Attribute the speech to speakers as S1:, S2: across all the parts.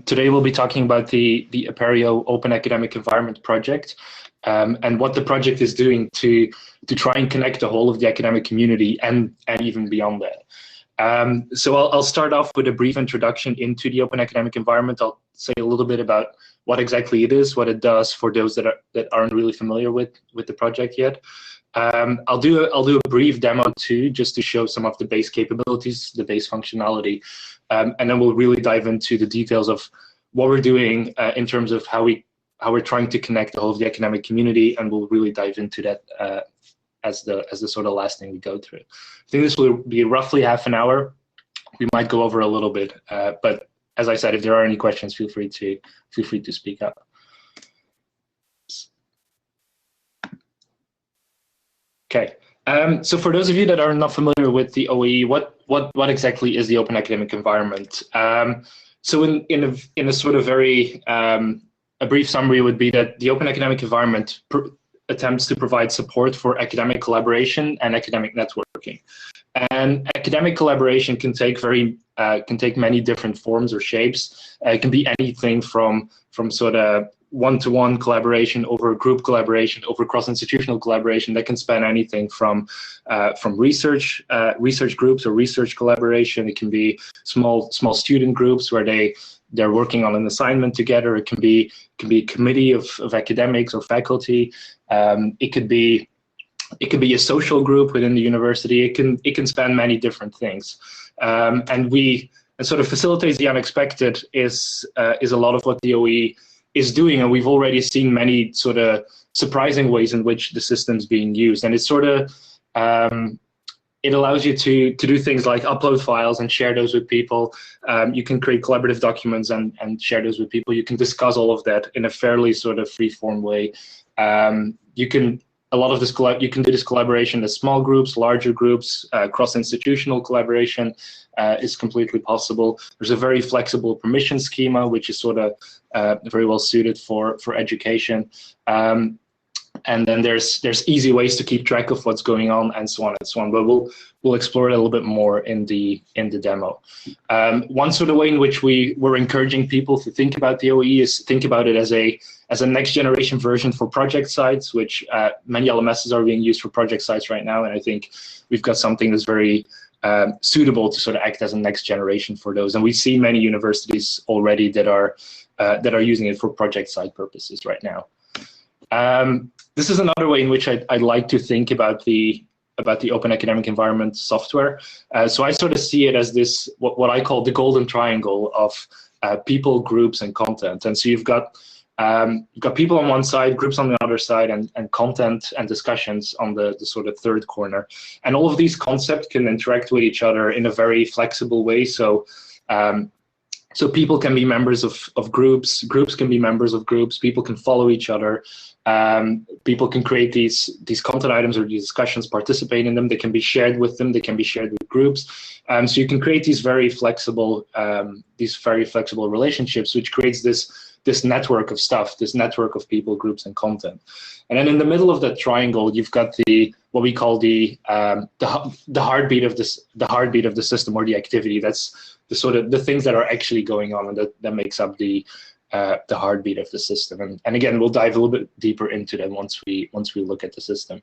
S1: Today we'll be talking about the Apereo Open Academic Environment project and what the project is doing to try and connect the whole of the academic community and even beyond that. So I'll start off with a brief introduction into the Open Academic Environment. I'll say a little bit about what exactly it is, what it does for those that aren't really familiar with the project yet. I'll do a brief demo too, just to show some of the base capabilities, the base functionality, and then we'll really dive into the details of what we're doing in terms of how we're trying to connect the whole of the academic community, and we'll really dive into that as the sort of last thing we go through. I think this will be roughly half an hour. We might go over a little bit, but as I said, if there are any questions, feel free to speak up. Okay, so for those of you that are not familiar with the OAE, what exactly is the Open Academic Environment? So in a sort of very a brief summary would be that the Open Academic Environment attempts to provide support for academic collaboration and academic networking. And academic collaboration can take many different forms or shapes. It can be anything from sort of one-to-one collaboration, over group collaboration, over cross-institutional collaboration. That can span anything from research groups or research collaboration. It can be small student groups where they're working on an assignment together. It can be a committee of academics or faculty. It could be a social group within the university. It can span many different things, and sort of facilitates the unexpected is a lot of what the OAE is doing, and we've already seen many sort of surprising ways in which the system's being used. And it's sort of it allows you to do things like upload files and share those with people. You can create collaborative documents and share those with people. You can discuss all of that in a fairly sort of free-form way. You can do this collaboration as small groups, larger groups, cross-institutional collaboration is completely possible. There's a very flexible permission schema, which is sort of very well suited for education. And then there's easy ways to keep track of what's going on, and so on and so on. But we'll explore it a little bit more in the demo. One sort of way in which we're encouraging people to think about the OAE is think about it as a next generation version for project sites, which many LMSs are being used for project sites right now. And I think we've got something that's very suitable to sort of act as a next generation for those. And we see many universities already that are using it for project site purposes right now. This is another way in which I'd like to think about the Open Academic Environment software. So I sort of see it as this, what I call the golden triangle of people, groups, and content. And so you've got people on one side, groups on the other side, and content and discussions on the sort of third corner. And all of these concepts can interact with each other in a very flexible way. So people can be members of groups, groups can be members of groups, people can follow each other, people can create these content items or these discussions, participate in them, they can be shared with them, they can be shared with groups. So you can create these very flexible relationships, which creates this network of stuff, this network of people, groups, and content. And then in the middle of that triangle, you've got what we call the heartbeat of the system, or the activity. That's the things that are actually going on, and that makes up the heartbeat of the system. And again, we'll dive a little bit deeper into that once we look at the system.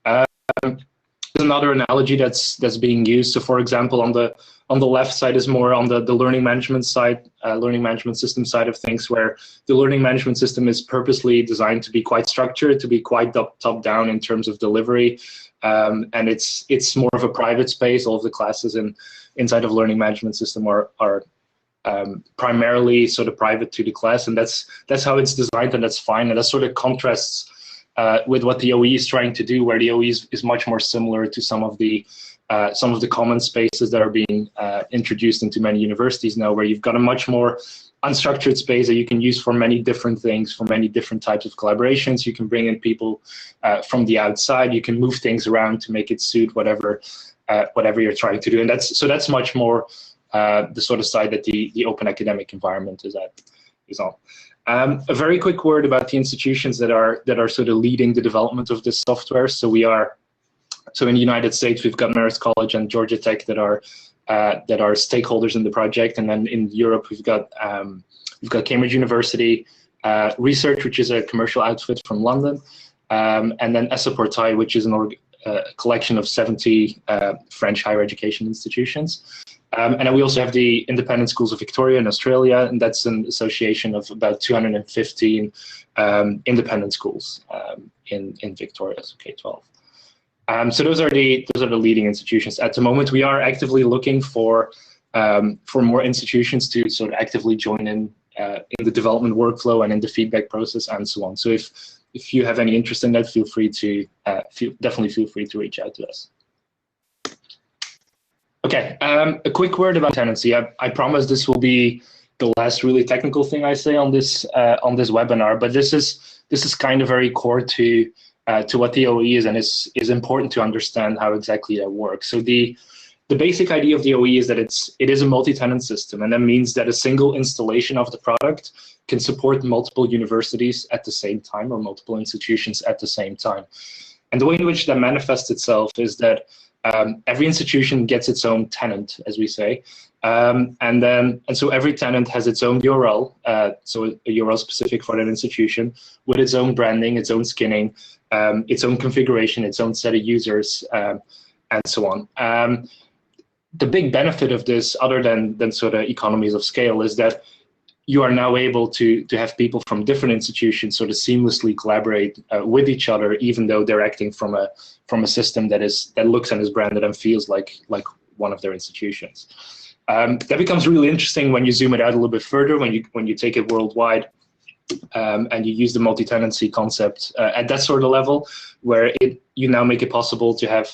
S1: There's another analogy that's being used. So, for example, on the left side is more on the learning management side, learning management system side of things, where the learning management system is purposely designed to be quite structured, to be quite top down in terms of delivery, and it's more of a private space. All of the classes inside of learning management system are primarily sort of private to the class, and that's how it's designed, and that's fine. And that sort of contrasts with what the OAE is trying to do, where the OAE is much more similar to some of the common spaces that are being introduced into many universities now, where you've got a much more unstructured space that you can use for many different things, for many different types of collaborations. You can bring in people from the outside. You can move things around to make it suit whatever you're trying to do, and that's much more the sort of side that the Open Academic Environment is on. A very quick word about the institutions that are sort of leading the development of this software. So in the United States, we've got Marist College and Georgia Tech that are that are stakeholders in the project. And then in Europe, we've got Cambridge University Research, which is a commercial outfit from London, and then Apereo, which is a collection of 70 French higher education institutions. And then we also have the Independent Schools of Victoria in Australia, and that's an association of about 215 independent schools in Victoria, so K-12. So those are the leading institutions at the moment. We are actively looking for more institutions to sort of actively join in the development workflow and in the feedback process and so on. So if you have any interest in that, definitely feel free to reach out to us. Okay, a quick word about tenancy. I promise this will be the last really technical thing I say on this webinar, but this is kind of very core to what the OAE is, and is important to understand how exactly that works. So the basic idea of the OAE is that it is a multi-tenant system, and that means that a single installation of the product can support multiple universities at the same time, or multiple institutions at the same time. And the way in which that manifests itself is that every institution gets its own tenant, as we say, and so every tenant has its own URL, so a URL specific for that institution, with its own branding, its own skinning, its own configuration, its own set of users, and so on. The big benefit of this, other than sort of economies of scale, is that you are now able to have people from different institutions sort of seamlessly collaborate with each other, even though they're acting from a system that looks and is branded and feels like one of their institutions. That becomes really interesting when you zoom it out a little bit further, when you take it worldwide, and you use the multi-tenancy concept at that sort of level, where you now make it possible to have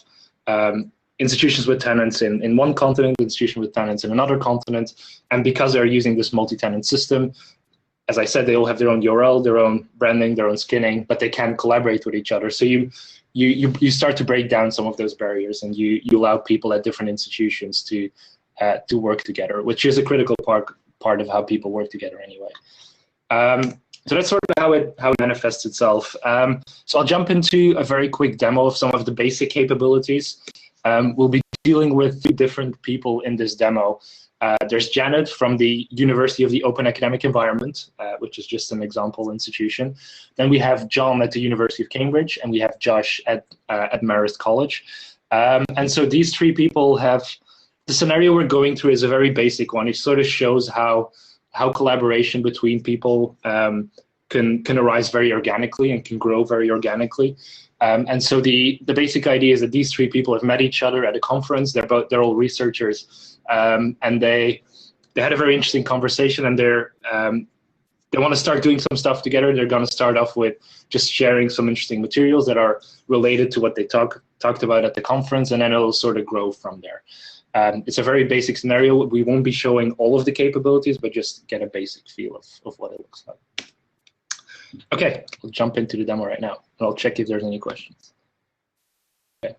S1: institutions with tenants in one continent, institutions with tenants in another continent, and because they're using this multi-tenant system, as I said, they all have their own URL, their own branding, their own skinning, but they can collaborate with each other. So you start to break down some of those barriers, and you allow people at different institutions to work together, which is a critical part of how people work together anyway. So that's sort of how it manifests itself. So I'll jump into a very quick demo of some of the basic capabilities. We'll be dealing with two different people in this demo. There's Janet from the University of the Open Academic Environment, which is just an example institution. Then we have John at the University of Cambridge, and we have Josh at Marist College. And so these three people have, the scenario we're going through is a very basic one. It sort of shows how collaboration between people can arise very organically and can grow very organically. And so the basic idea is that these three people have met each other at a conference. They're all researchers, and they had a very interesting conversation, and they want to start doing some stuff together. They're going to start off with just sharing some interesting materials that are related to what they talked about at the conference, and then it'll sort of grow from there. It's a very basic scenario. We won't be showing all of the capabilities, but just get a basic feel of what it looks like. Okay, we'll jump into the demo right now, and I'll check if there's any questions. Okay.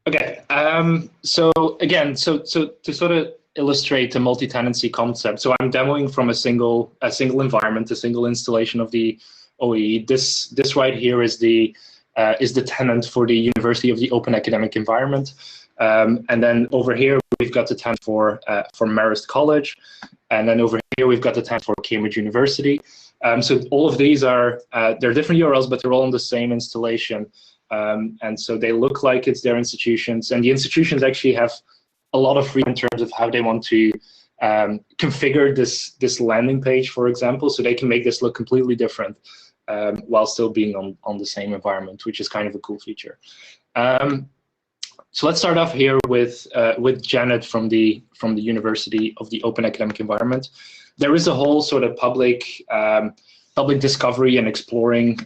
S1: Okay. So again, so to sort of illustrate the multi-tenancy concept, so I'm demoing from a single environment, a single installation of the OAE. This right here is the tenant for the University of the Open Academic Environment. And then over here, we've got the tenant for Marist College. And then over here, we've got the tenant for Cambridge University. So all of these they're different URLs, but they're all in the same installation. And so they look like it's their institutions. And the institutions actually have a lot of freedom in terms of how they want to configure this landing page, for example. So they can make this look completely different while still being on the same environment, which is kind of a cool feature. So let's start off here with Janet from the University of the Open Academic Environment. There is a whole sort of public discovery and exploring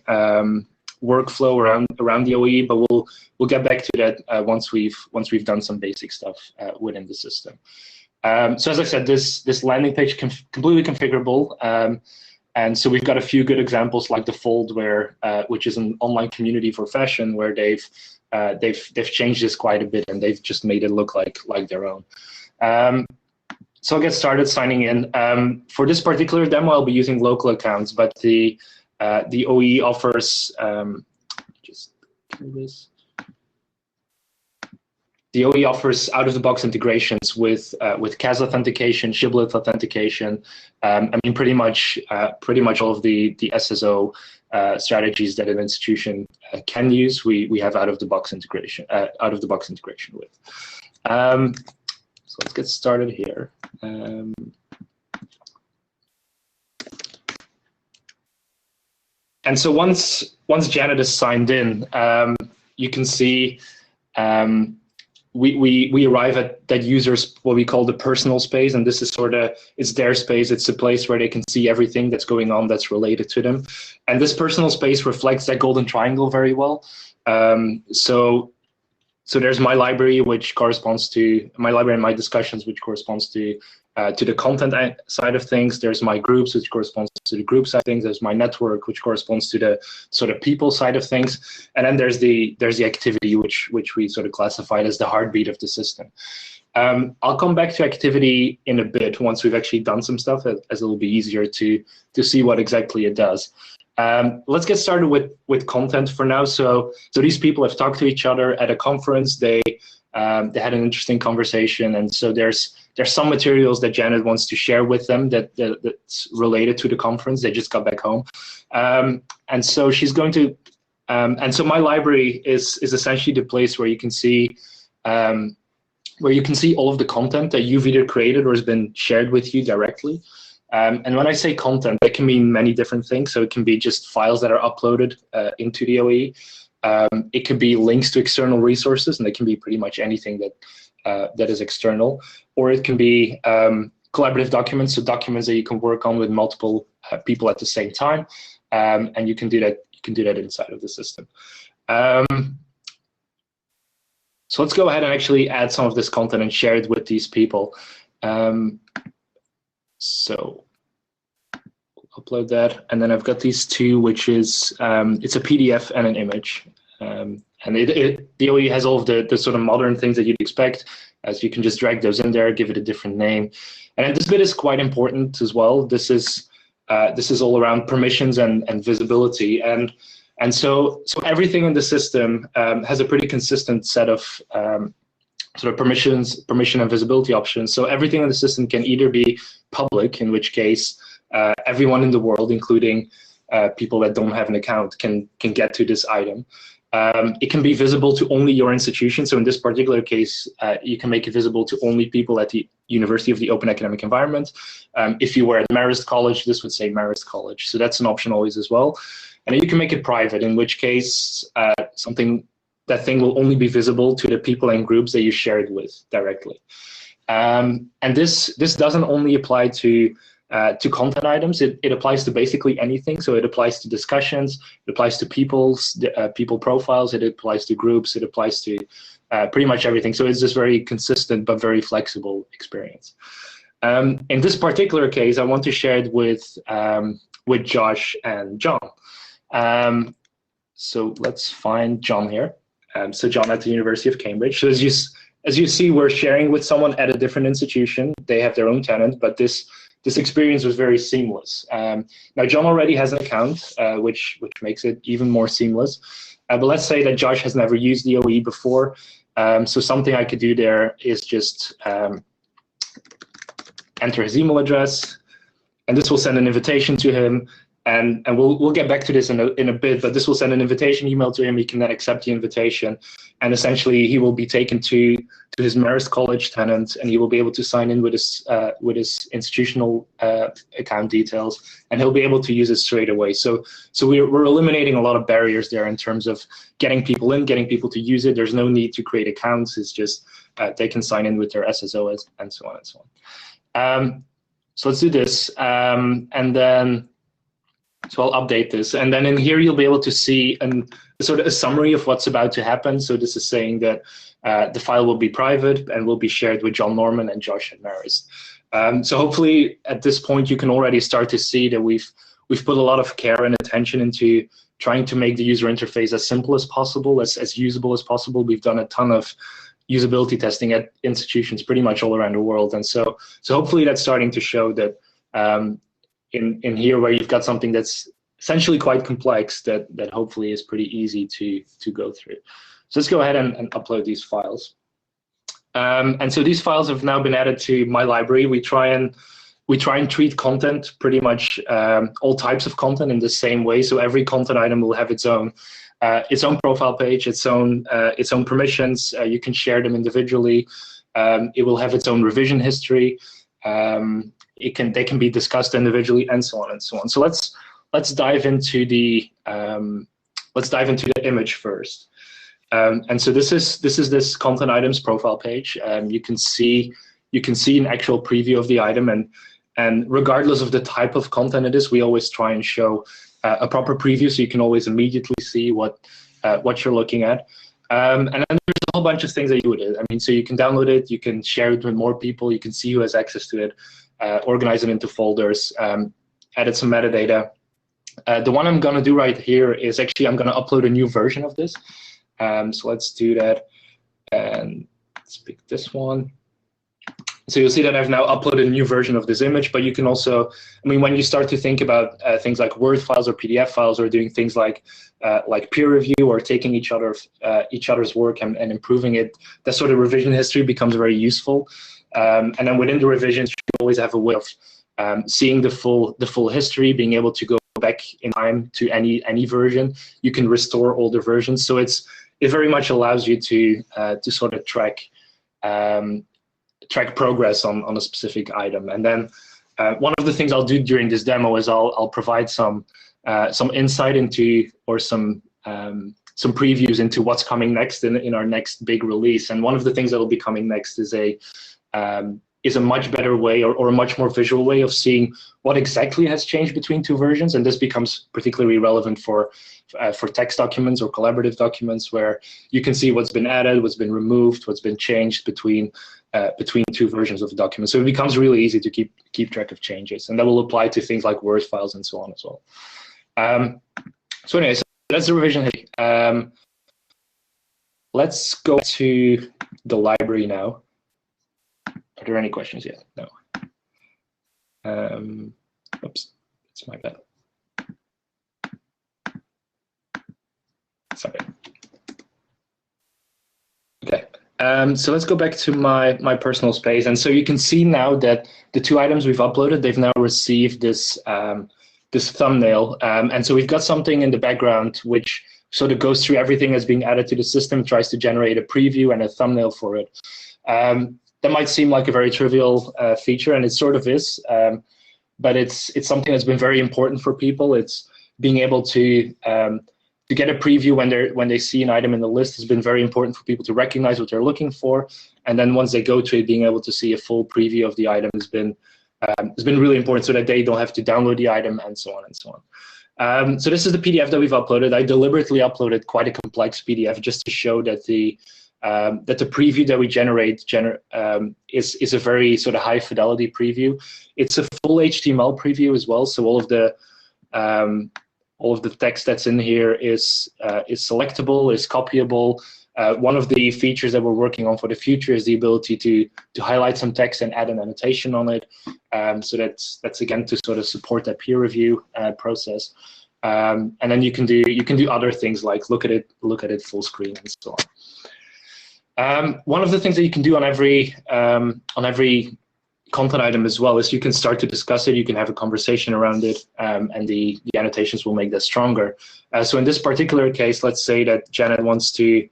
S1: workflow around the OAE, but we'll get back to that once we've done some basic stuff within the system. So as I said, this landing page completely configurable. And so we've got a few good examples, like the Fold, which is an online community for fashion, where they've changed this quite a bit, and they've just made it look like their own. So I'll get started signing in. For this particular demo, I'll be using local accounts, but the OAE offers just do this. the OAE offers out-of-the-box integrations with CAS authentication, shibboleth authentication. I mean, pretty much all of the SSO strategies that an institution can use. We have out-of-the-box integration with. So let's get started here. And so once Janet is signed in, you can see we arrive at that user's what we call the personal space, and this is it's their space. It's a place where they can see everything that's going on that's related to them, and this personal space reflects that golden triangle very well. So there's my library, which corresponds to my library and my discussions, which corresponds to the content side of things. There's my groups, which corresponds to the group side of things. There's my network, which corresponds to the sort of people side of things. And then there's the activity, which we sort of classified as the heartbeat of the system. I'll come back to activity in a bit once we've actually done some stuff, as it'll be easier to see what exactly it does. Let's get started with content for now. So these people have talked to each other at a conference. They had an interesting conversation, and so there's some materials that Janet wants to share with them that's related to the conference. They just got back home, and so she's going to. And so my library is essentially the place where you can see all of the content that you've either created or has been shared with you directly. And when I say content, that can mean many different things. So it can be just files that are uploaded into the OAE. It could be links to external resources, and it can be pretty much anything that is external. Or it can be collaborative documents, so documents that you can work on with multiple people at the same time, and you can do that. You can do that inside of the system. So let's go ahead and actually add some of this content and share it with these people. So we'll upload that, and then I've got these two, which is it's a PDF and an image, and the OAE has all of the sort of modern things that you'd expect, as you can just drag those in there, give it a different name, and this bit is quite important as well. This is all around permissions and visibility, and so everything in the system has a pretty consistent set of sort of permission and visibility options. So everything in the system can either be public, in which case everyone in the world, including people that don't have an account, can get to this item. It can be visible to only your institution. So in this particular case, you can make it visible to only people at the University of the Open Academic Environment. If you were at Marist College, this would say Marist College. So that's an option always as well. And then you can make it private, in which case that thing will only be visible to the people and groups that you share it with directly. And this doesn't only apply to content items. It applies to basically anything. So it applies to discussions, it applies to people profiles, it applies to groups, it applies to pretty much everything. So it's just very consistent but very flexible experience. In this particular case, I want to share it with Josh and John. So let's find John here. So John at the University of Cambridge. So as you see, we're sharing with someone at a different institution. They have their own tenant, but this experience was very seamless. Now John already has an account, which makes it even more seamless. But let's say that Josh has never used the OAE before. So something I could do there is just enter his email address, and this will send an invitation to him. And we'll get back to this in a bit, but this will send an invitation email to him. He can then accept the invitation, and essentially he will be taken to his Marist College tenant, and he will be able to sign in with his institutional account details, and he'll be able to use it straight away. So we're eliminating a lot of barriers there in terms of getting people in, getting people to use it. There's no need to create accounts. It's just they can sign in with their SSO and so on and so on. So let's do this, and then. So I'll update this, and then in here you'll be able to see sort of a summary of what's about to happen. So this is saying that the file will be private and will be shared with John Norman and Josh at Marist. So hopefully at this point you can already start to see that we've put a lot of care and attention into trying to make the user interface as simple as possible, as usable as possible. We've done a ton of usability testing at institutions pretty much all around the world, and so hopefully that's starting to show that. In here where you've got something that's essentially quite complex that hopefully is pretty easy to go through. So let's go ahead and upload these files. And so these files have now been added to my library. We try and treat content, pretty much all types of content, in the same way. So every content item will have its own profile page, its own permissions. You can share them individually. It will have its own revision history. They can be discussed individually, and so on and so on. So let's dive into the image first. And so this is this content items profile page. You can see an actual preview of the item, and regardless of the type of content it is, we always try and show a proper preview, so you can always immediately see what you're looking at. And then there's a whole bunch of things that you do with it. I mean, so you can download it, you can share it with more people, you can see who has access to it, organize it into folders, edit some metadata. The one I'm going to do right here is actually I'm going to upload a new version of this. So let's do that, and let's pick this one. So you'll see that I've now uploaded a new version of this image, but you can also, I mean, when you start to think about things like Word files or PDF files, or doing things like peer review, or taking each other's work and improving it, that sort of revision history becomes very useful. And then within the revisions, you always have a way of seeing the full history, being able to go back in time to any version. You can restore older versions, so it very much allows you to sort of track progress on a specific item. And then one of the things I'll do during this demo is I'll provide some insight into, or some previews into what's coming next in our next big release. And one of the things that will be coming next is a much better way, or a much more visual way of seeing what exactly has changed between two versions. And this becomes particularly relevant for text documents or collaborative documents, where you can see what's been added, what's been removed, what's been changed between two versions of the document. So it becomes really easy to keep track of changes, and that will apply to things like Word files and so on as well. So anyway, so that's the revision. Let's go to the library now. Are there any questions yet? No. Oops, it's my bad. Sorry. Okay. So let's go back to my personal space. And so you can see now that the two items we've uploaded, they've now received this thumbnail. And so we've got something in the background which sort of goes through everything that's being added to the system, tries to generate a preview and a thumbnail for it. That might seem like a very trivial feature, and it sort of is, but it's something that's been very important for people. It's being able to get a preview when they see an item in the list has been very important for people to recognize what they're looking for, and then once they go to it, being able to see a full preview of the item has been really important, so that they don't have to download the item, and so on and so on. So this is the PDF that we've uploaded. I deliberately uploaded quite a complex PDF just to show that the preview that we generate is a very sort of high fidelity preview. It's a full HTML preview as well, so all of the text that's in here is selectable, is copyable. One of the features that we're working on for the future is the ability to highlight some text and add an annotation on it. So that's again to sort of support that peer review process. And then you can do other things like look at it full screen and so on. One of the things that you can do on every content item as well is you can start to discuss it, you can have a conversation around it, and the annotations will make that stronger. So in this particular case, let's say that Janet wants to,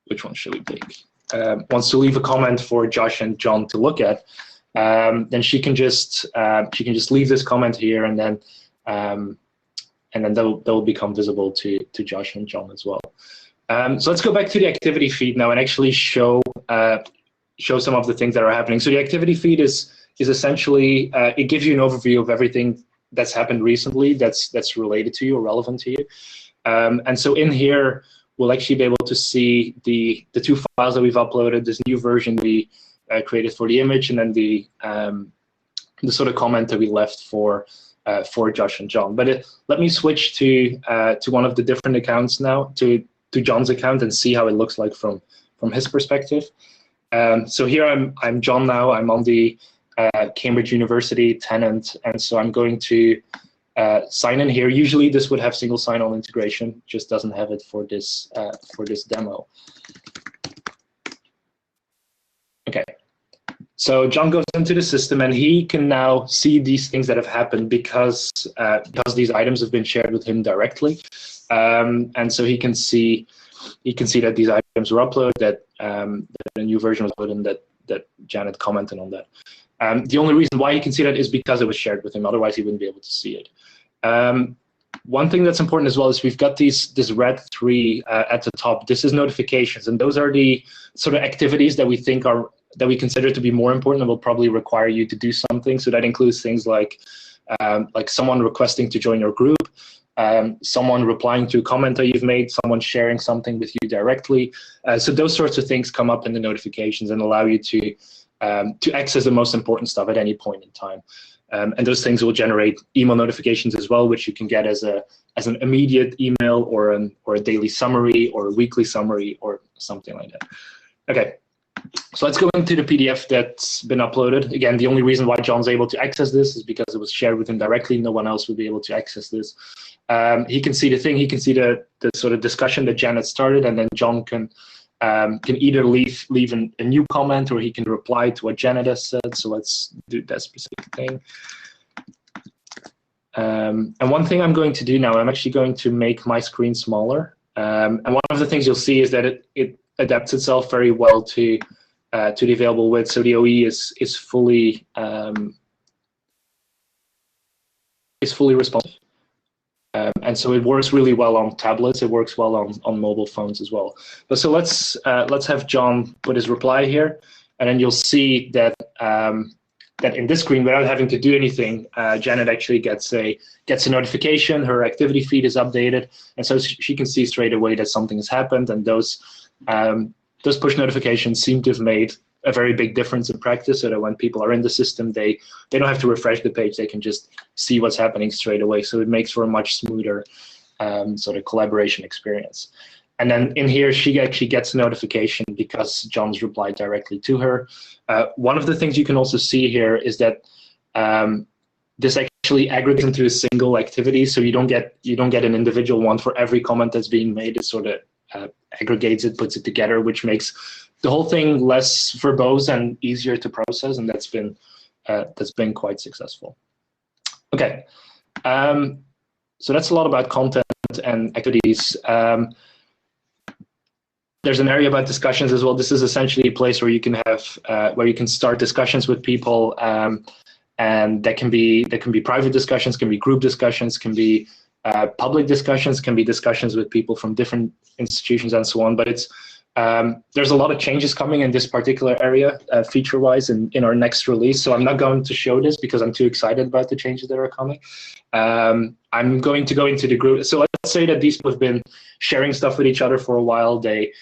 S1: which one should we take? Wants to leave a comment for Josh and John to look at, then she can just leave this comment here, and then that will become visible to Josh and John as well. So let's go back to the activity feed now and actually show some of the things that are happening. So the activity feed is essentially, it gives you an overview of everything that's happened recently that's related to you or relevant to you. And so in here, we'll actually be able to see the two files that we've uploaded, this new version we created for the image, and then the sort of comment that we left for Josh and John. But let me switch to one of the different accounts now, to John's account, and see how it looks like from his perspective. So here I'm John now. I'm on the Cambridge University tenant, and so I'm going to sign in here. Usually this would have single sign-on integration, just doesn't have it for this demo. So John goes into the system and he can now see these things that have happened because these items have been shared with him directly. And so he can see that these items were uploaded, that a new version was put in, that Janet commented on that. The only reason why he can see that is because it was shared with him. Otherwise, he wouldn't be able to see it. One thing that's important as well is we've got this red 3 at the top. This is notifications, and those are the sort of activities that we consider to be more important and will probably require you to do something. So that includes things like someone requesting to join your group, someone replying to a comment that you've made, someone sharing something with you directly. So those sorts of things come up in the notifications and allow you to access the most important stuff at any point in time. And those things will generate email notifications as well, which you can get as an immediate email or a daily summary or a weekly summary or something like that. Okay, so let's go into the PDF that's been uploaded. Again, the only reason why John's able to access this is because it was shared with him directly. No one else would be able to access this. He can see the thing. He can see the sort of discussion that Janet started, and then John can either leave a new comment or he can reply to what Janet has said. So let's do that specific thing. And one thing I'm going to do now, I'm actually going to make my screen smaller. And one of the things you'll see is that it adapts itself very well to the available width. So the OE is fully responsive. And so it works really well on tablets. It works well on mobile phones as well. But so let's have John put his reply here, and then you'll see that that in this screen, without having to do anything, Janet actually gets a notification. Her activity feed is updated, and so she can see straight away that something has happened. And those push notifications seem to have made a very big difference in practice, so that when people are in the system, they don't have to refresh the page. They can just see what's happening straight away. So it makes for a much smoother sort of collaboration experience. And then in here, she actually gets a notification because John's replied directly to her. One of the things you can also see here is that this actually aggregates into a single activity, so you don't get an individual one for every comment that's being made. It sort of aggregates it, puts it together, which makes the whole thing less verbose and easier to process, and that's been quite successful. Okay, so that's a lot about content and activities. There's an area about discussions as well. This is essentially a place where you can have where you can start discussions with people, and that can be private discussions, can be group discussions, can be public discussions, can be discussions with people from different institutions and so on. But it's there's a lot of changes coming in this particular area, feature-wise, in our next release. So I'm not going to show this because I'm too excited about the changes that are coming. I'm going to go into the group. So let's say that these people have been sharing stuff with each other for a while. They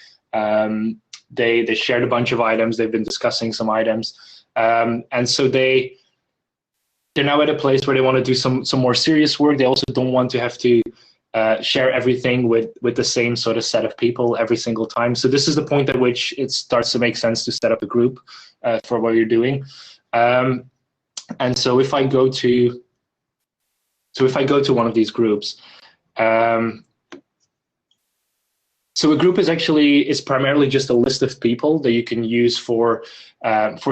S1: shared a bunch of items. They've been discussing some items, and so they're now at a place where they want to do some more serious work. They also don't want to have to share everything with the same sort of set of people every single time. So this is the point at which it starts to make sense to set up a group for what you're doing. And so if I go to one of these groups, so a group is primarily just a list of people that you can use for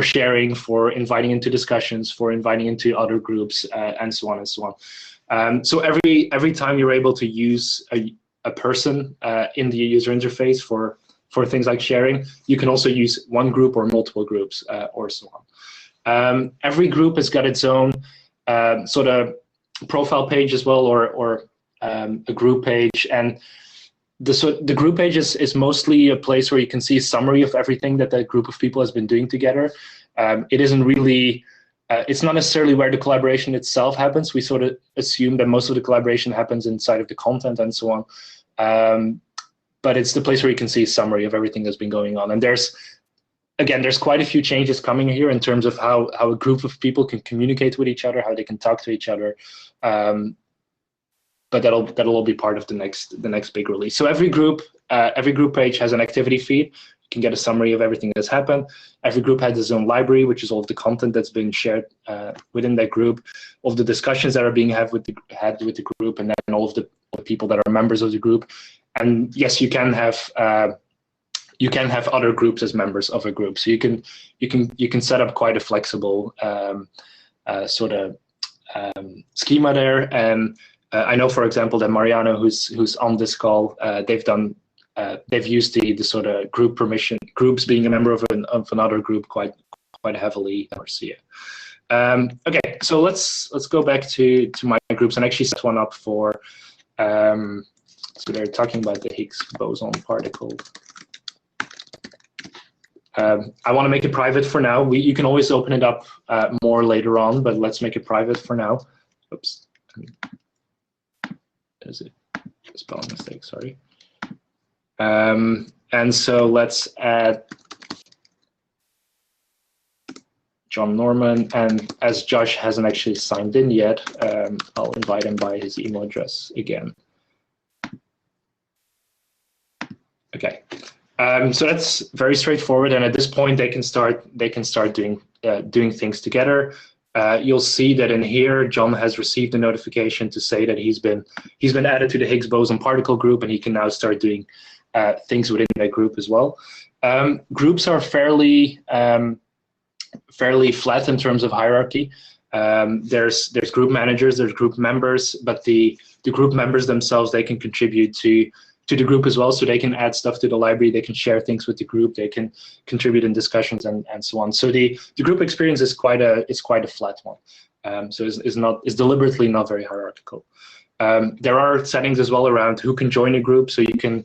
S1: sharing, for inviting into discussions, for inviting into other groups, and so on and so on. So every time you're able to use a person in the user interface for things like sharing, you can also use one group or multiple groups or so on. Every group has got its own sort of profile page as well, or a group page, and the group page is mostly a place where you can see a summary of everything that group of people has been doing together. It isn't really, it's not necessarily where the collaboration itself happens. We sort of assume that most of the collaboration happens inside of the content and so on. But it's the place where you can see a summary of everything that's been going on. And there's quite a few changes coming here in terms of how a group of people can communicate with each other, how they can talk to each other. But that'll all be part of the next big release. So every group page has an activity feed. You can get a summary of everything that's happened. Every group has its own library, which is all of the content that's being shared within that group, all of the discussions that are being had with the group, and then all of the people that are members of the group. And yes, you can have you can have other groups as members of a group. So you can set up quite a flexible sort of schema there. And I know, for example, that Mariano, who's on this call, they've used the sort of group permission, groups being a member of another group quite heavily. Okay, so let's go back to my groups and actually set one up for. So they're talking about the Higgs boson particle. I want to make it private for now. You can always open it up more later on, but let's make it private for now. Oops. Is it a spelling mistake? Sorry. And so let's add John Norman. And as Josh hasn't actually signed in yet, I'll invite him by his email address again. Okay. So that's very straightforward, and at this point they can start doing things together. You'll see that in here, John has received a notification to say that he's been added to the Higgs boson particle group, and he can now start doing things within that group as well. Groups are fairly flat in terms of hierarchy. There's group managers, there's group members, but the group members themselves, they can contribute to the group as well, so they can add stuff to the library, they can share things with the group, they can contribute in discussions and so on. So the group experience is quite a flat one. So it's deliberately not very hierarchical. There are settings as well around who can join a group, so you can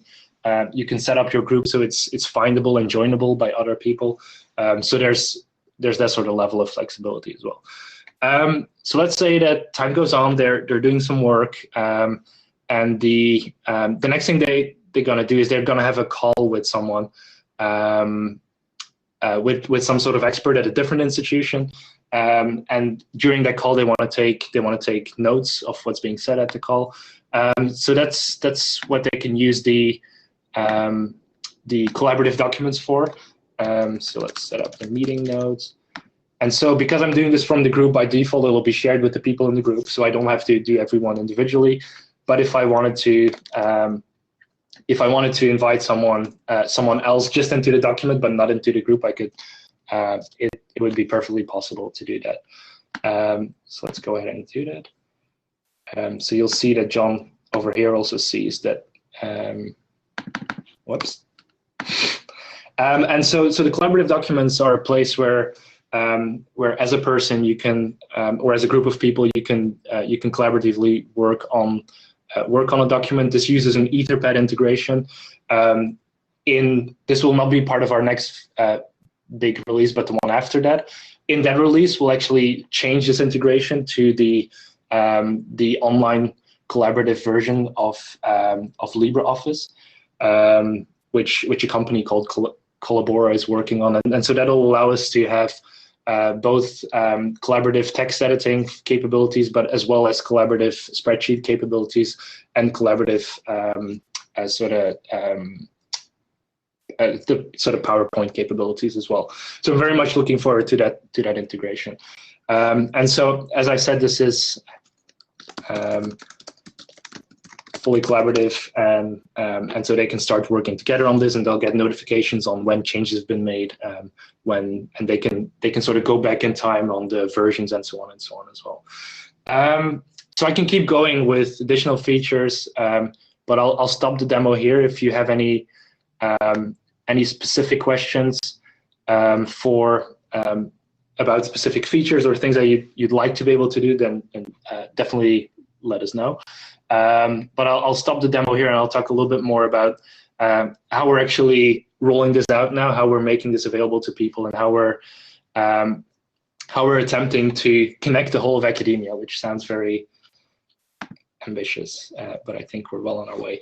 S1: set up your group so it's findable and joinable by other people. So there's that sort of level of flexibility as well. So let's say that time goes on, they're doing some work. And the next thing they're gonna do is they're gonna have a call with someone, with some sort of expert at a different institution, and during that call they want to take notes of what's being said at the call. So that's what they can use the collaborative documents for. So let's set up the meeting notes. And so because I'm doing this from the group, by default it will be shared with the people in the group, so I don't have to do everyone individually. But if I wanted to invite someone else just into the document but not into the group, I could. It would be perfectly possible to do that. So let's go ahead and do that. So you'll see that John over here also sees that. Whoops. And so the collaborative documents are a place where as a person you can, or as a group of people, you can collaboratively work on a document. This uses an Etherpad integration. This will not be part of our next big release, but the one after that. In that release, we'll actually change this integration to the online collaborative version of LibreOffice, which a company called Collabora is working on, and so that'll allow us to have both collaborative text editing capabilities, but as well as collaborative spreadsheet capabilities and collaborative the sort of PowerPoint capabilities as well. So I'm very much looking forward to that integration. And so, as I said, this is fully collaborative, and so they can start working together on this, and they'll get notifications on when changes have been made, and they can sort of go back in time on the versions and so on as well. So I can keep going with additional features, but I'll stop the demo here. If you have any specific questions about specific features or things that you'd like to be able to do, then definitely let us know. But I'll stop the demo here, and I'll talk a little bit more about how we're actually rolling this out now, how we're making this available to people, and how we're attempting to connect the whole of academia, which sounds very ambitious, but I think we're well on our way.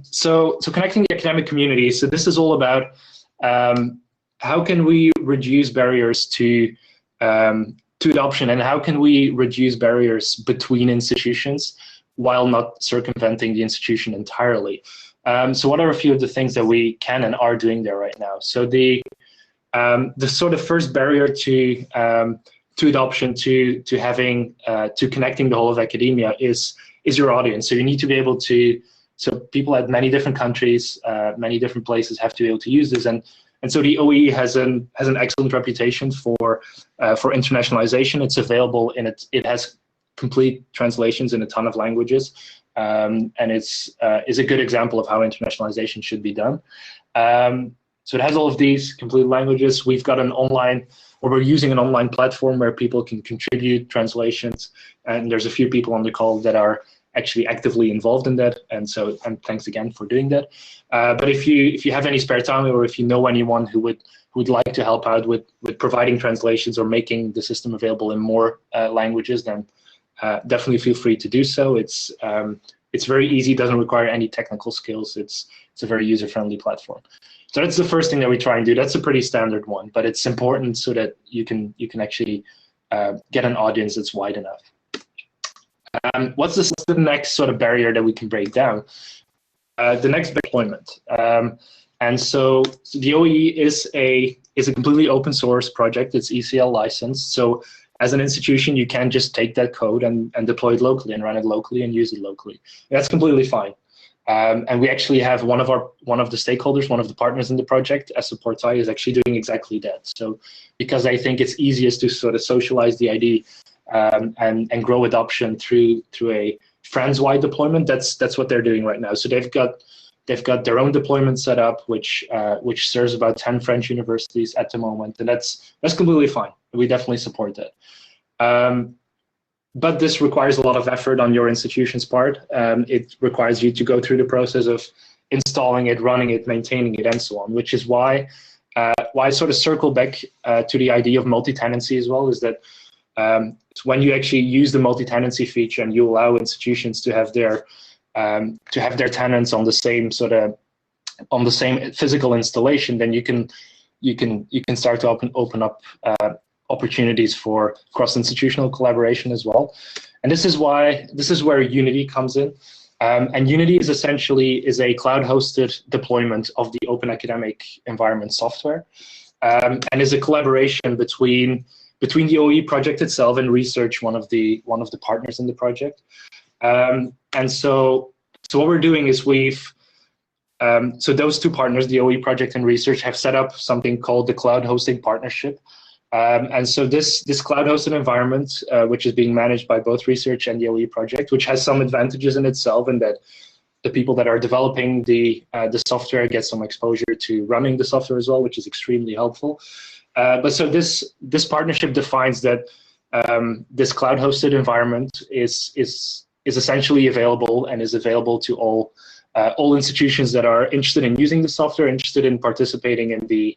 S1: So connecting the academic community. So this is all about how can we reduce barriers to adoption, and how can we reduce barriers between institutions while not circumventing the institution entirely. So what are a few of the things that we can and are doing there right now? So the sort of first barrier to adoption, to having to connecting the whole of academia is your audience. So you need to be able to So people at many different countries, many different places have to be able to use this. And so the OAE has an excellent reputation for internationalization. It's available it has complete translations in a ton of languages, and is a good example of how internationalization should be done. So it has all of these complete languages. We've got we're using an online platform where people can contribute translations, and there's a few people on the call that are actually actively involved in that, and thanks again for doing that. But if you have any spare time, or if you know anyone who would like to help out with providing translations or making the system available in more languages, then definitely feel free to do so. It's very easy, doesn't require any technical skills. It's a very user-friendly platform. So that's the first thing that we try and do. That's a pretty standard one, but it's important so that you can actually get an audience that's wide enough. What's the next sort of barrier that we can break down? The next deployment. And so the OAE is a completely open source project. It's ECL licensed. So as an institution, you can just take that code and deploy it locally and run it locally and use it locally. That's completely fine. And we actually have one of the stakeholders, one of the partners in the project, Apereo OAE, is actually doing exactly that. So because I think it's easiest to sort of socialize the ID and grow adoption through a friends-wide deployment, that's what they're doing right now. So they've got their own deployment set up, which serves about 10 French universities at the moment, and that's completely fine. We definitely support that. But this requires a lot of effort on your institution's part. It requires you to go through the process of installing it, running it, maintaining it, and so on, which is why I sort of circle back to the idea of multi-tenancy as well, is that when you actually use the multi-tenancy feature and you allow institutions to have their tenants on the same physical installation, then you can start to open up opportunities for cross-institutional collaboration as well. And this is where Unity comes in. And Unity is essentially a cloud-hosted deployment of the open academic environment software, and is a collaboration between the OAE project itself and research, one of the partners in the project. And so what we're doing is so those two partners, the OAE project and research, have set up something called the Cloud Hosting Partnership. And so this cloud-hosted environment, which is being managed by both research and the OAE project, which has some advantages in itself, in that the people that are developing the software get some exposure to running the software as well, which is extremely helpful. But so this partnership defines that this cloud-hosted environment is essentially available, and is available to all institutions that are interested in using the software, interested in participating in the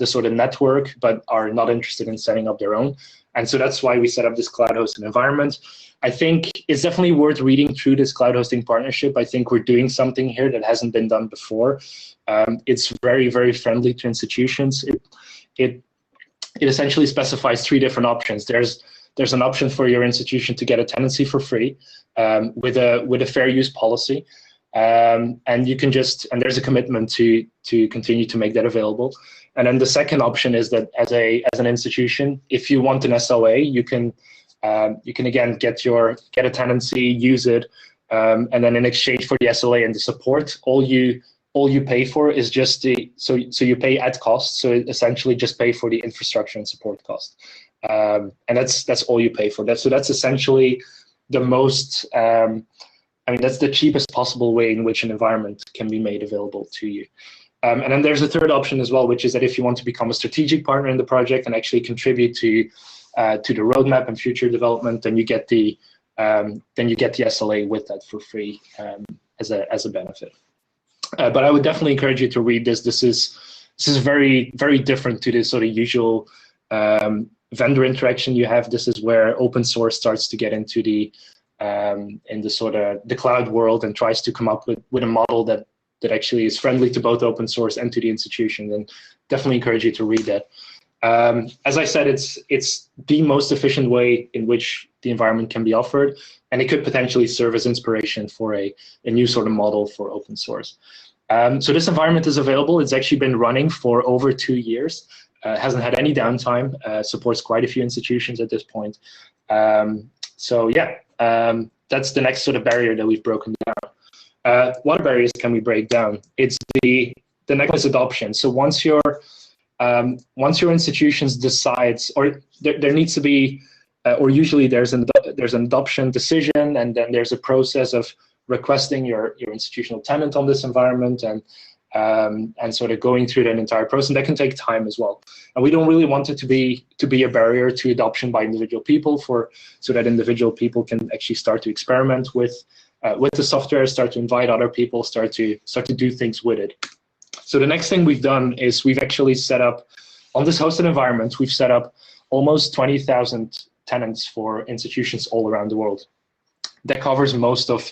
S1: sort of network, but are not interested in setting up their own. And so that's why we set up this cloud-hosted environment. I think it's definitely worth reading through this cloud hosting partnership. I think we're doing something here that hasn't been done before. It's very, very friendly to institutions. It essentially specifies 3 different options. There's an option for your institution to get a tenancy for free with a fair use policy. And you can and there's a commitment to continue to make that available. And then the second option is that as an institution, if you want an SOA, you can again get a tenancy, use it, and then in exchange for the SLA and the support, all you pay for is just so you pay at cost. So essentially just pay for the infrastructure and support cost, and that's all you pay for. So that's essentially the most. That's the cheapest possible way in which an environment can be made available to you. And then there's a third option as well, which is that if you want to become a strategic partner in the project and actually contribute to the roadmap and future development, then you get the SLA with that for free as a benefit. But I would definitely encourage you to read this. This is very, very different to the sort of usual vendor interaction you have. This is where open source starts to get into in the sort of the cloud world and tries to come up with a model that actually is friendly to both open source and to the institution. And definitely encourage you to read that. As I said, it's the most efficient way in which the environment can be offered, and it could potentially serve as inspiration for a new sort of model for open source. So this environment is available. It's actually been running for over 2 years. Hasn't had any downtime. Supports quite a few institutions at this point. So yeah, that's the next sort of barrier that we've broken down. what barriers can we break down? It's the next is adoption. So once your institutions decides, or there needs to be, or usually there's an adoption decision, and then there's a process of requesting your institutional tenant on this environment, and sort of going through that entire process. And that can take time as well. And we don't really want it to be a barrier to adoption by individual people, so that individual people can actually start to experiment with the software, start to invite other people, start to do things with it. So the next thing we've done is we've actually set up, on this hosted environment, we've set up almost 20,000 tenants for institutions all around the world. That covers most of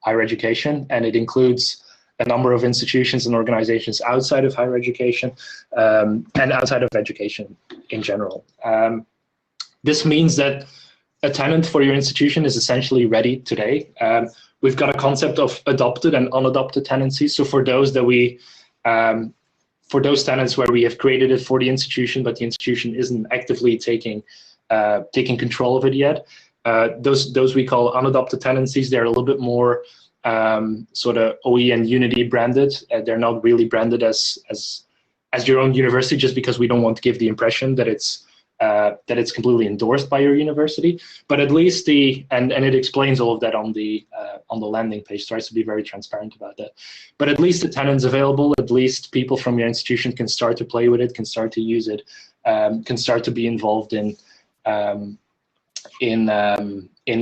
S1: higher education, and it includes a number of institutions and organizations outside of higher education, and outside of education in general. This means that a tenant for your institution is essentially ready today. We've got a concept of adopted and unadopted tenancies. So for those tenants where we have created it for the institution, but the institution isn't actively taking control of it yet, those we call unadopted tenancies. They're a little bit more sort of OE and Unity branded. They're not really branded as your own university, just because we don't want to give the impression that it's completely endorsed by your university. But at least and it explains all of that on the landing page, tries to be very transparent about that. But at least the tenant's available. At least people from your institution can start to play with it, can start to use it, can start to be involved in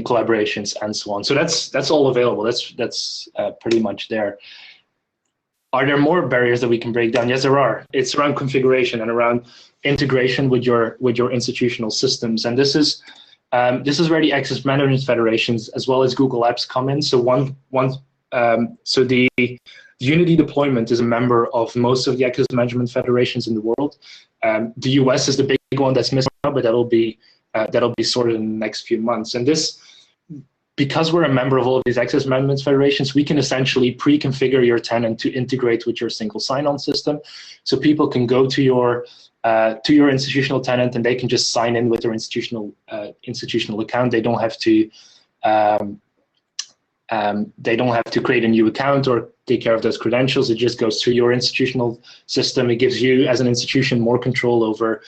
S1: collaborations and so on. So that's all available. That's pretty much there. Are there more barriers that we can break down? Yes, there are. It's around configuration and around integration with your institutional systems. And this is where the access management federations as well as Google Apps come in. So so the Unity deployment is a member of most of the access management federations in the world. The US is the big one that's missing now, but that'll be sorted in the next few months. And this, because we're a member of all of these access management federations, we can essentially pre-configure your tenant to integrate with your single sign-on system. So people can go to your institutional tenant and they can just sign in with their institutional account. They don't have to create a new account or take care of those credentials. It just goes through your institutional system. It gives you as an institution more control over,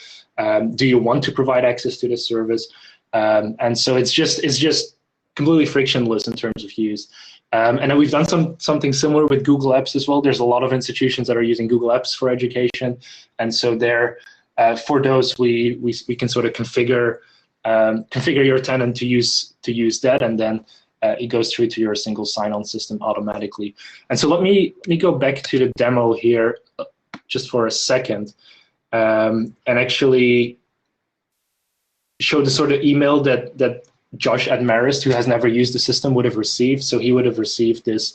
S1: do you want to provide access to this service? And so it's just completely frictionless in terms of use. And then we've done something similar with Google Apps as well. There's a lot of institutions that are using Google Apps for education, and so there, for those, we can sort of configure your tenant to use that, and then it goes through to your single sign-on system automatically. And so let me go back to the demo here just for a second, and actually show the sort of email that Josh at Marist, who has never used the system, would have received. So he would have received this.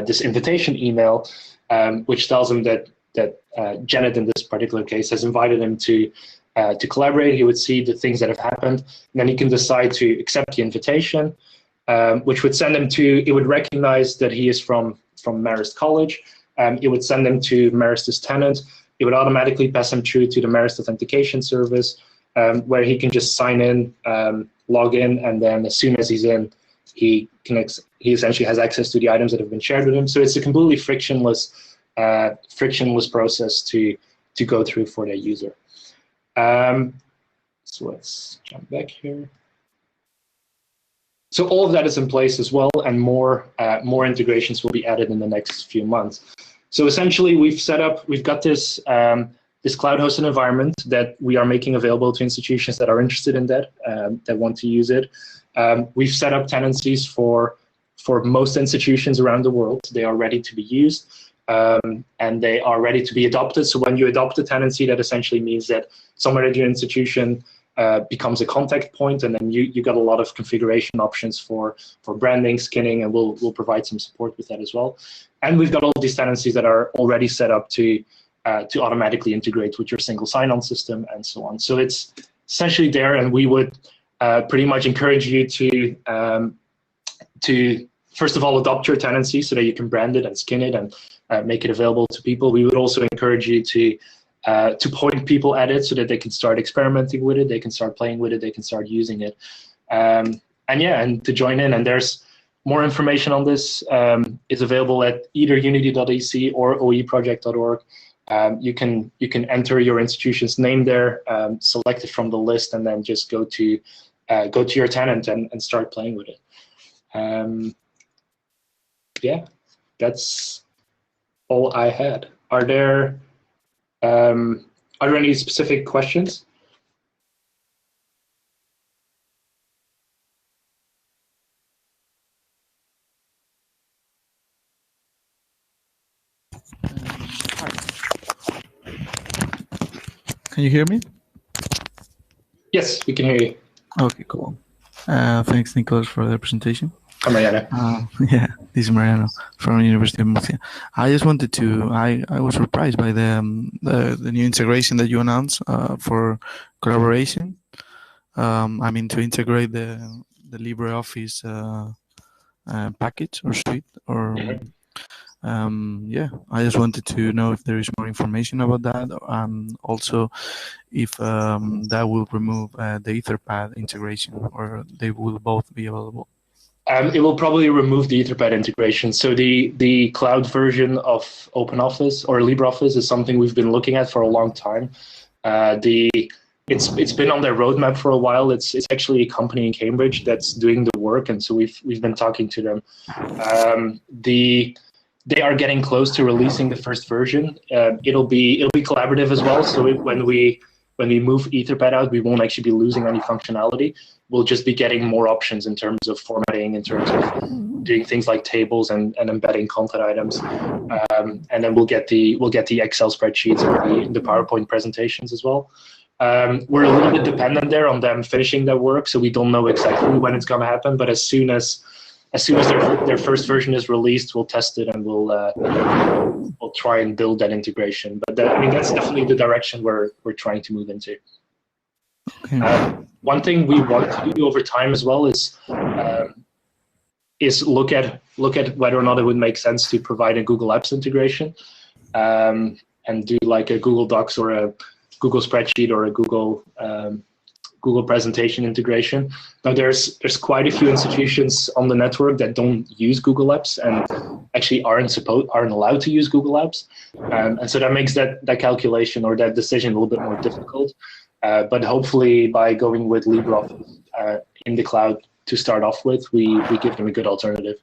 S1: This invitation email, which tells him that Janet, in this particular case, has invited him to collaborate. He would see the things that have happened, and then he can decide to accept the invitation, which would send him to. It would recognize that he is from Marist College. It would send him to Marist's tenant. It would automatically pass him through to the Marist authentication service, where he can just sign in, log in, and then as soon as he's in, he essentially has access to the items that have been shared with him. So it's a completely frictionless process to go through for the user. So let's jump back here. So all of that is in place as well, and more integrations will be added in the next few months. So essentially, we've got this cloud-hosted environment that we are making available to institutions that are interested in that want to use it. We've set up tenancies for most institutions around the world. They are ready to be used, and they are ready to be adopted. So when you adopt a tenancy, that essentially means that someone at your institution becomes a contact point, and then you got a lot of configuration options for branding, skinning, and we'll provide some support with that as well. And we've got all these tenancies that are already set up to automatically integrate with your single sign-on system and so on. So it's essentially there, and we would pretty much encourage you to first of all adopt your tenancy so that you can brand it and skin it and make it available to people. We would also encourage you to point people at it so that they can start experimenting with it, they can start playing with it, they can start using it. and to join in. And there's more information on this is available at either unity.ec or oeproject.org. You can enter your institution's name there, select it from the list, and then just go to your tenant and start playing with it. Yeah, that's all I had. Are there any specific questions?
S2: Can you hear me?
S1: Yes, we can hear you.
S2: Okay, cool. Thanks, Nicholas, for the presentation.
S1: I'm Mariano.
S2: Yeah, this is Mariano from University of Murcia. I just wanted to. I was surprised by the new integration that you announced for collaboration. I mean, to integrate the LibreOffice package or suite or. Yeah, I just wanted to know if there is more information about that, and also if that will remove the Etherpad integration, or they will both be available.
S1: It will probably remove the Etherpad integration. So the cloud version of OpenOffice or LibreOffice is something we've been looking at for a long time. It's been on their roadmap for a while. It's actually a company in Cambridge that's doing the work, and so we've been talking to them. They are getting close to releasing the first version. It'll be collaborative as well. So when we move Etherpad out, we won't actually be losing any functionality. We'll just be getting more options in terms of formatting, in terms of doing things like tables and embedding content items. And then we'll get the Excel spreadsheets and the PowerPoint presentations as well. We're a little bit dependent there on them finishing their work, so we don't know exactly when it's going to happen. But as soon as their first version is released, we'll test it and we'll try and build that integration. But that's definitely the direction we're trying to move into.
S2: Okay.
S1: One thing we want to do over time as well is look at whether or not it would make sense to provide a Google Apps integration and do like a Google Docs or a Google Spreadsheet or a Google presentation integration. Now there's quite a few institutions on the network that don't use Google Apps and actually aren't allowed to use Google Apps, and so that makes that calculation or that decision a little bit more difficult. But hopefully, by going with LibreOffice in the cloud to start off with, we give them a good alternative.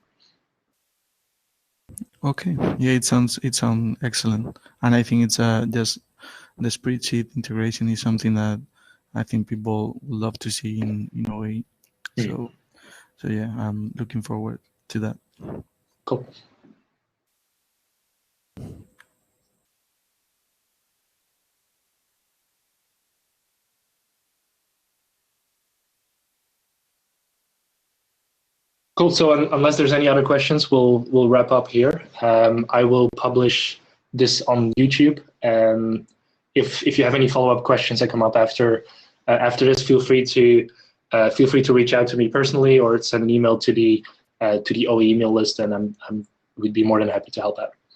S2: Okay. Yeah, it sounds excellent, and I think it's just the spreadsheet integration is something that I think people would love to see in OAE. So yeah, I'm looking forward to that.
S1: Cool. Cool. So unless there's any other questions, we'll wrap up here. I will publish this on YouTube. If you have any follow-up questions that come up after this, feel free to reach out to me personally or send an email to the OAE email list, and we'd be more than happy to help out.